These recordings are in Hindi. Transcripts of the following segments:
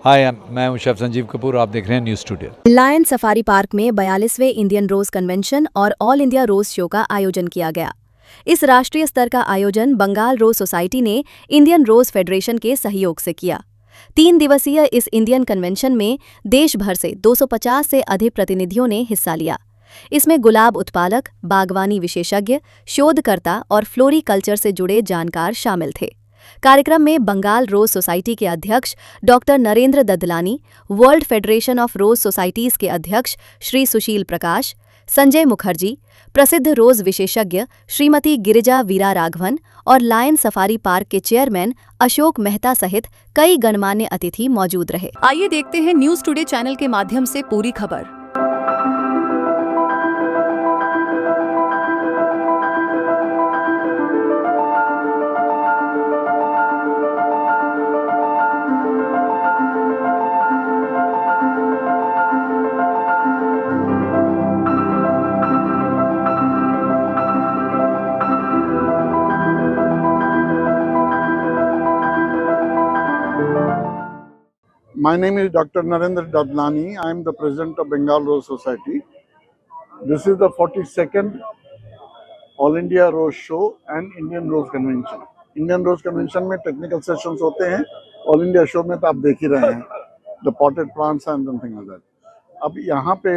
हाय मैं हूं शेफ संजीव कपूर। आप देख रहे हैं news studio. Lion safari park में 42वें इंडियन रोज कन्वेंशन और ऑल इंडिया रोज शो का आयोजन किया गया। इस राष्ट्रीय स्तर का आयोजन बंगाल रोज सोसाइटी ने इंडियन रोज फेडरेशन के सहयोग से किया। 3 दिवसीय इस इंडियन कन्वेंशन में देश भर से 250 से अधिक प्रतिनिधियों ने हिस्सा लिया। इसमें गुलाब उत्पादक, बागवानी विशेषज्ञ, शोधकर्ता और फ्लोरीकल्चर से जुड़े जानकार शामिल थे। कार्यक्रम में बंगाल रोज सोसाइटी के अध्यक्ष doctor Narendra Dadlani, world federation of rose societies के अध्यक्ष श्री सुशील प्रकाश, संजय मुखर्जी, प्रसिद्ध रोज विशेषज्ञ श्रीमती गिरिजा वीरा राघवन और लायन सफारी पार्क के चेयरमैन अशोक मेहता सहित कई गणमान्य अतिथि मौजूद रहे। आइए देखते हैं न्यूज़ टुडे चैनल के माध्यम से पूरी खबर। My name is Dr. Narendra Dadlani. I am the president of Bengal Rose Society. This is the 42nd All India Rose Show and Indian Rose Convention. Indian Rose Convention में technical sessions होते हैं, All India Show में तो आप देख ही रहे हैं, the potted plants and something like that. अब यहाँ पे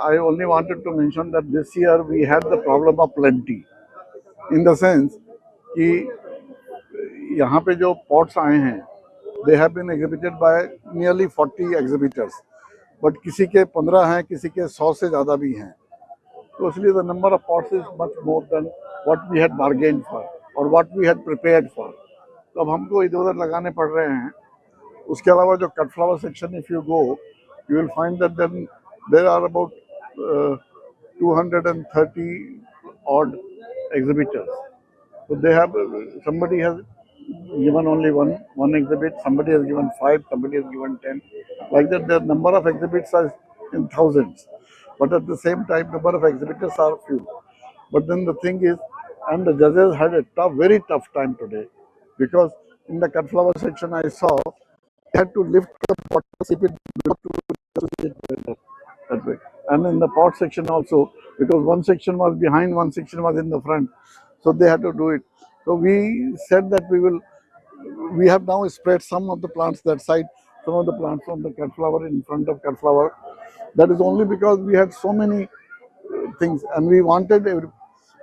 I only wanted to mention that this year we had the problem of plenty, in the sense कि यहाँ पे जो pots आए हैं, they have been exhibited by nearly 40 exhibitors, but किसी के 15 हैं, किसी के 100 से ज़्यादा भी हैं, तो इसलिए the number of pots is much more than what we had bargained for or what we had prepared for. तो अब हमको इधर उधर लगाने पड़ रहे हैं। उसके अलावा जो cut flower section, if you go, you will find that then there are about 230 odd exhibitors. So they have, somebody has given only one exhibit, somebody has given 5, somebody has given 10. Like that, the number of exhibits are in thousands. But at the same time, number of exhibitors are few. But then the thing is, and the judges had a very tough time today, because in the cut flower section I saw, they had to lift the pot, keep it that way. And in the pot section also, because one section was behind, one section was in the front, so they had to do it. So we said that we have now spread some of the plants that side, some of the plants from the cut flower in front of cut flower. That is only because we had so many things, and we wanted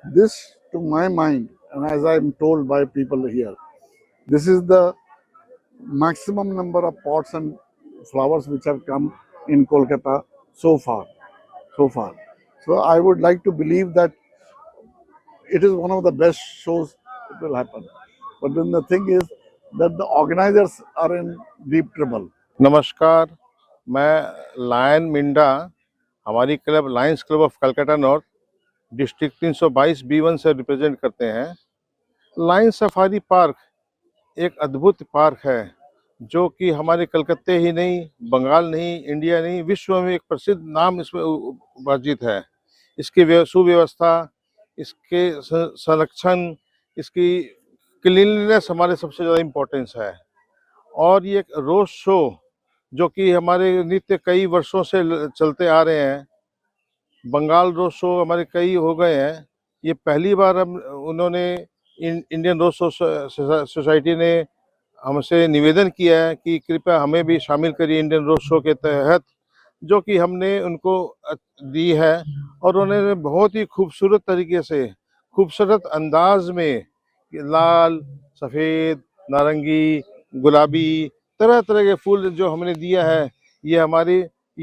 this, to my mind, and as I am told by people here, this is the maximum number of pots and flowers which have come in Kolkata so far. So I would like to believe that it is one of the best shows it will happen. But then the thing is that the organizers are in deep trouble. नमस्कार, मैं लायन मिंडा, हमारी club Lions club of Calcutta north district 322 B1 से रिप्रेजेंट करते हैं। लायन सफारी पार्क एक अद्भुत पार्क है जो कि हमारे कलकत्ते ही नहीं, बंगाल नहीं, इंडिया नहीं, विश्व में एक प्रसिद्ध नाम इसमें उपार्जित है। इसकी सुव्यवस्था, इसके संरक्षण, इसकी क्लीनलीनेस हमारे सबसे ज़्यादा इम्पोर्टेंस है। और ये एक रोज शो जो कि हमारे नित्य कई वर्षों से चलते आ रहे हैं, बंगाल रोज शो हमारे कई हो गए हैं। ये पहली बार उन्होंने इंडियन रोज सोसाइटी ने हमसे निवेदन किया है कि कृपया हमें भी शामिल करिए इंडियन रोज शो के तहत, जो कि हमने उनको दी है। और उन्होंने बहुत ही खूबसूरत तरीके से, खूबसूरत अंदाज में लाल, सफ़ेद, नारंगी, गुलाबी, तरह तरह के फूल जो हमने दिया है, ये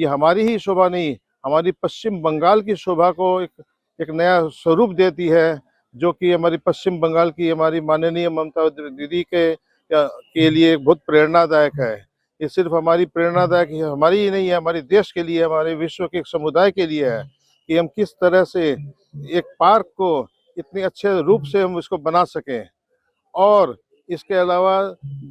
हमारी ही शोभा नहीं, हमारी पश्चिम बंगाल की शोभा को एक नया स्वरूप देती है, जो कि हमारी पश्चिम बंगाल की हमारी माननीय ममता दीदी के लिए बहुत प्रेरणादायक है। ये सिर्फ हमारी प्रेरणादायक हमारी ही नहीं है, हमारे देश के लिए, हमारे विश्व के एक समुदाय के लिए है कि हम किस तरह से एक पार्क को इतने अच्छे रूप से हम इसको बना सकें और इसके अलावा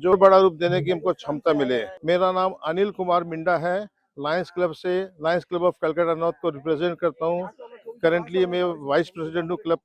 जो बड़ा रूप देने की हमको क्षमता मिले। मेरा नाम अनिल कुमार मिंडा है, Lions club of Calcutta north को रिप्रेजेंट करता हूँ। करंटली मैं वाइस प्रेसिडेंट हूँ क्लब।